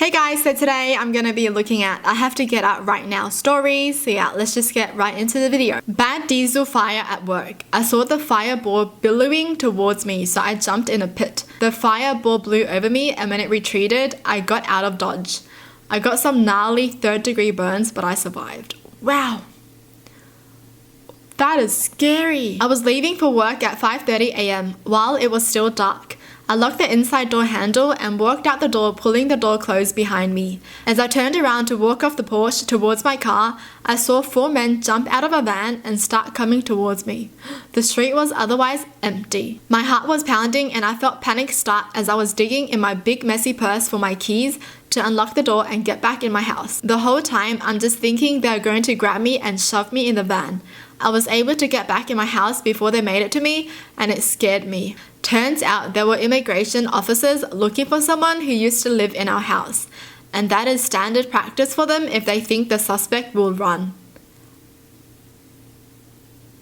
Hey guys, so today I'm gonna be looking at I have to get out right now stories. So yeah, let's just get right into the video. Bad diesel fire at work. I saw the fireball billowing towards me, so I jumped in a pit. The fireball blew over me, and when it retreated, I got out of dodge. I got some gnarly 3rd-degree burns, but I survived. Wow. That is scary. I was leaving for work at 5:30 a.m. while it was still dark. I locked the inside door handle and walked out the door, pulling the door closed behind me. As I turned around to walk off the porch towards my car, I saw 4 men jump out of a van and start coming towards me. The street was otherwise empty. My heart was pounding and I felt panic start as I was digging in my big messy purse for my keys to unlock the door and get back in my house. The whole time I'm just thinking they're going to grab me and shove me in the van. I was able to get back in my house before they made it to me, and it scared me. Turns out there were immigration officers looking for someone who used to live in our house, and that is standard practice for them if they think the suspect will run.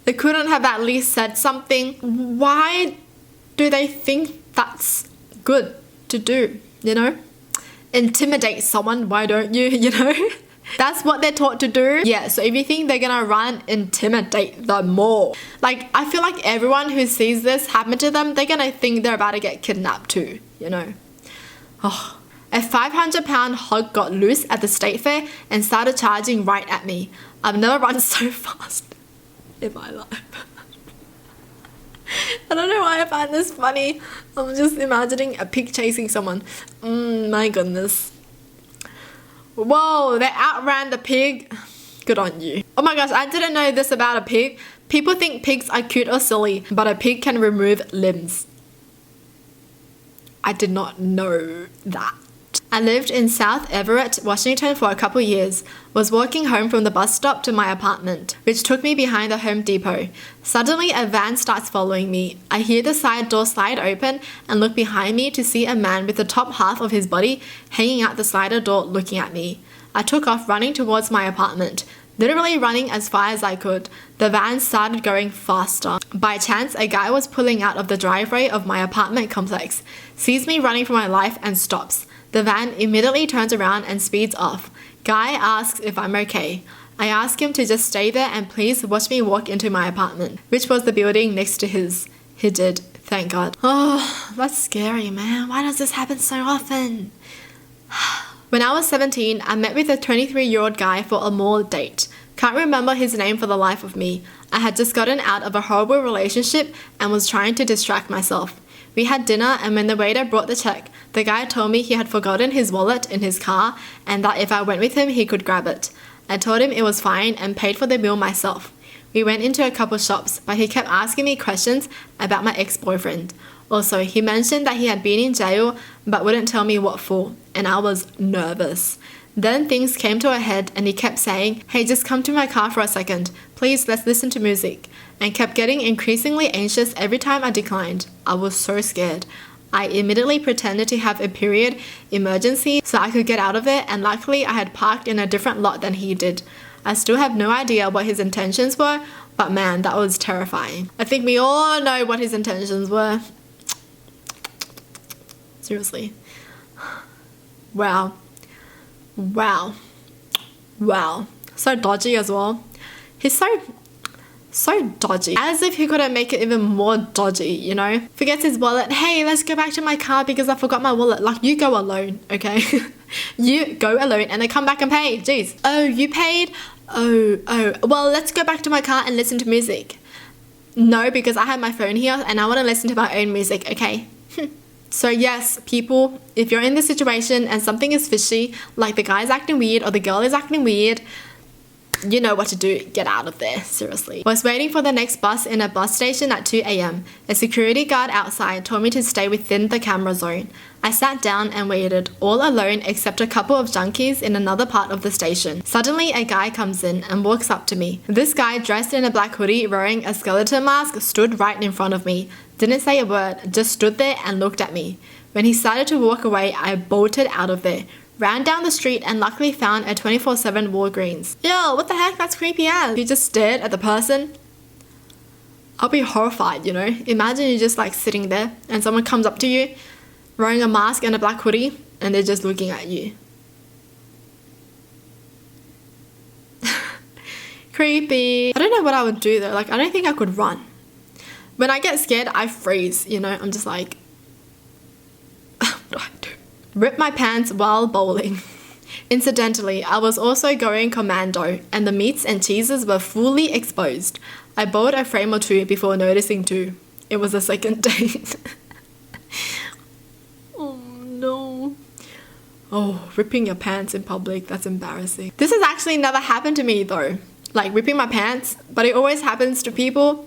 They couldn't have at least said something. Why do they think that's good to do, you know? Intimidate someone, why don't you, you know? That's what they're taught to do. Yeah, so if you think they're gonna run, intimidate them more. Like, I feel like everyone who sees this happen to them, they're gonna think they're about to get kidnapped too, you know. Oh. A 500-pound hog got loose at the state fair and started charging right at me. I've never run so fast in my life. I don't know why I find this funny. I'm just imagining a pig chasing someone. My goodness. Whoa, they outran the pig. Good on you. Oh my gosh, I didn't know this about a pig. People think pigs are cute or silly, but a pig can remove limbs. I did not know that. I lived in South Everett, Washington for a couple years. Was walking home from the bus stop to my apartment, which took me behind the Home Depot. Suddenly a van starts following me. I hear the side door slide open and look behind me to see a man with the top half of his body hanging out the slider door looking at me. I took off running towards my apartment, literally running as far as I could. The van started going faster. By chance, a guy was pulling out of the driveway of my apartment complex, sees me running for my life and stops. The van immediately turns around and speeds off. Guy asks if I'm okay. I ask him to just stay there and please watch me walk into my apartment, which was the building next to his. He did, thank God. Oh, that's scary, man. Why does this happen so often? When I was 17, I met with a 23-year-old guy for a mall date. Can't remember his name for the life of me. I had just gotten out of a horrible relationship and was trying to distract myself. We had dinner, and when the waiter brought the check, the guy told me he had forgotten his wallet in his car and that if I went with him, he could grab it. I told him it was fine and paid for the bill myself. We went into a couple shops, but he kept asking me questions about my ex-boyfriend. Also, he mentioned that he had been in jail but wouldn't tell me what for, and I was nervous. Then things came to a head and he kept saying, "Hey, just come to my car for a second. Please, let's listen to music," and kept getting increasingly anxious every time I declined. I was so scared. I immediately pretended to have a period emergency so I could get out of it, and luckily I had parked in a different lot than he did. I still have no idea what his intentions were, but man, that was terrifying. I think we all know what his intentions were. Seriously. Wow. Wow. So dodgy as well. He's so dodgy. As if he couldn't make it even more dodgy, you know? Forgets his wallet. Hey, let's go back to my car because I forgot my wallet. Like, you go alone, okay? You go alone and then come back and pay. Jeez. Oh, you paid? Oh. Well, let's go back to my car and listen to music. No, because I have my phone here and I want to listen to my own music, okay? So yes, people, if you're in this situation and something is fishy, like the guy's acting weird or the girl is acting weird, you know what to do. Get out of there, seriously. Was waiting for the next bus in a bus station at 2 a.m. A security guard outside told me to stay within the camera zone. I sat down and waited, all alone except a couple of junkies in another part of the station. Suddenly, a guy comes in and walks up to me. This guy, dressed in a black hoodie, wearing a skeleton mask, stood right in front of me. Didn't say a word, just stood there and looked at me. When he started to walk away, I bolted out of there. Ran down the street and luckily found a 24/7 Walgreens. Yo, what the heck? That's creepy ass. You just stared at the person. I'll be horrified, you know? Imagine you're just like sitting there and someone comes up to you wearing a mask and a black hoodie and they're just looking at you. Creepy. I don't know what I would do though. Like, I don't think I could run. When I get scared, I freeze, you know? I'm just like, what do I do? Rip my pants while bowling. Incidentally, I was also going commando and the meats and cheeses were fully exposed. I bowled a frame or two before noticing too. It was a second date. Oh no. Oh, ripping your pants in public, that's embarrassing. This has actually never happened to me though. Like ripping my pants, but it always happens to people.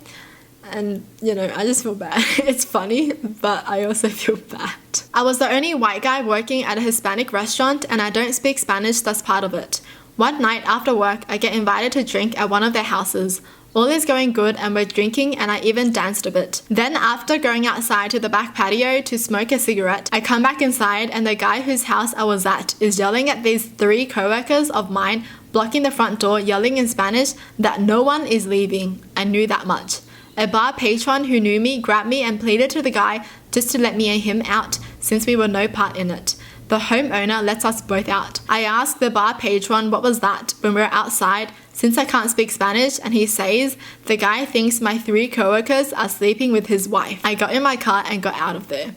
And, you know, I just feel bad. It's funny, but I also feel bad. I was the only white guy working at a Hispanic restaurant and I don't speak Spanish, that's part of it. One night after work, I get invited to drink at one of their houses. All is going good and we're drinking and I even danced a bit. Then after going outside to the back patio to smoke a cigarette, I come back inside and the guy whose house I was at is yelling at these 3 co-workers of mine, blocking the front door, yelling in Spanish that no one is leaving. I knew that much. A bar patron who knew me grabbed me and pleaded to the guy just to let me and him out since we were no part in it. The homeowner lets us both out. I asked the bar patron what was that when we were outside since I can't speak Spanish and he says the guy thinks my 3 co-workers are sleeping with his wife. I got in my car and got out of there.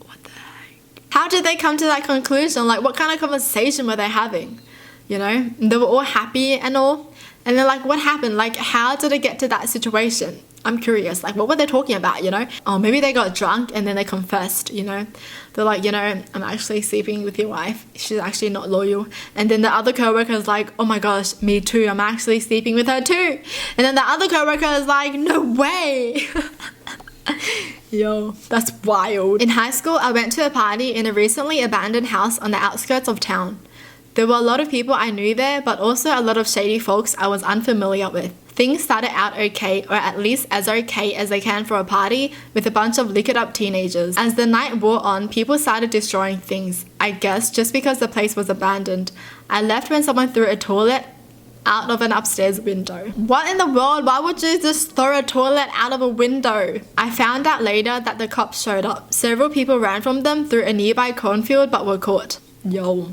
What the heck? How did they come to that conclusion? Like what kind of conversation were they having? You know, they were all happy and all. And they're like, what happened? Like, how did it get to that situation? I'm curious. Like, what were they talking about, you know? Oh, maybe they got drunk and then they confessed, you know? They're like, you know, I'm actually sleeping with your wife. She's actually not loyal. And then the other co-worker is like, oh my gosh, me too. I'm actually sleeping with her too. And then the other co-worker is like, no way. Yo, that's wild. In high school, I went to a party in a recently abandoned house on the outskirts of town. There were a lot of people I knew there, but also a lot of shady folks I was unfamiliar with. Things started out okay, or at least as okay as they can for a party, with a bunch of liquored up teenagers. As the night wore on, people started destroying things, I guess just because the place was abandoned. I left when someone threw a toilet out of an upstairs window. What in the world? Why would you just throw a toilet out of a window? I found out later that the cops showed up. Several people ran from them through a nearby cornfield but were caught. Yo.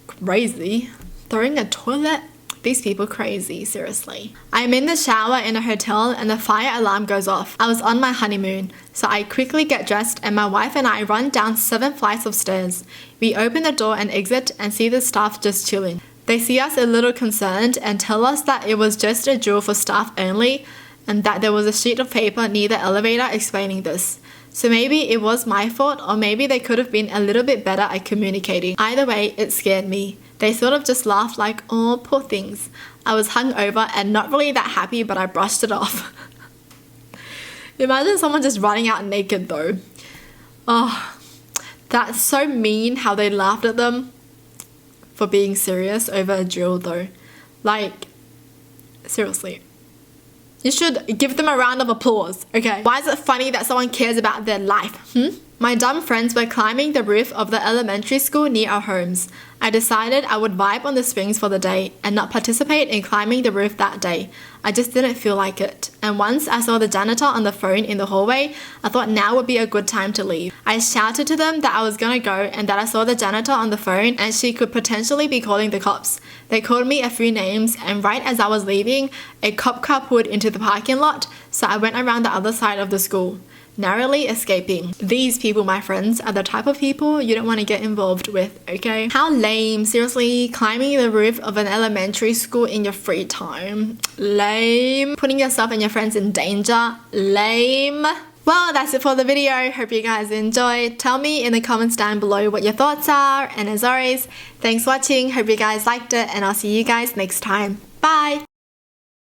Crazy. Throwing a toilet? These people crazy, seriously. I'm in the shower in a hotel and the fire alarm goes off. I was on my honeymoon, so I quickly get dressed and my wife and I run down 7 flights of stairs. We open the door and exit and see the staff just chilling. They see us a little concerned and tell us that it was just a drill for staff only and that there was a sheet of paper near the elevator explaining this. So maybe it was my fault or maybe they could have been a little bit better at communicating. Either way, it scared me. They sort of just laughed like, oh, poor things. I was hungover and not really that happy, but I brushed it off. Imagine someone just running out naked though. Oh, that's so mean how they laughed at them for being serious over a drill though. Like, seriously. You should give them a round of applause, okay? Why is it funny that someone cares about their life, My dumb friends were climbing the roof of the elementary school near our homes. I decided I would vibe on the swings for the day and not participate in climbing the roof that day. I just didn't feel like it. And once I saw the janitor on the phone in the hallway, I thought now would be a good time to leave. I shouted to them that I was gonna go and that I saw the janitor on the phone and she could potentially be calling the cops. They called me a few names and right as I was leaving, a cop car pulled into the parking lot, so I went around the other side of the school, narrowly escaping. These people, my friends, are the type of people you don't want to get involved with, okay? How lame. Seriously, climbing the roof of an elementary school in your free time. Lame. Putting yourself and your friends in danger. Lame. Well, that's it for the video. Hope you guys enjoyed. Tell me in the comments down below what your thoughts are. And as always, thanks for watching. Hope you guys liked it and I'll see you guys next time. Bye!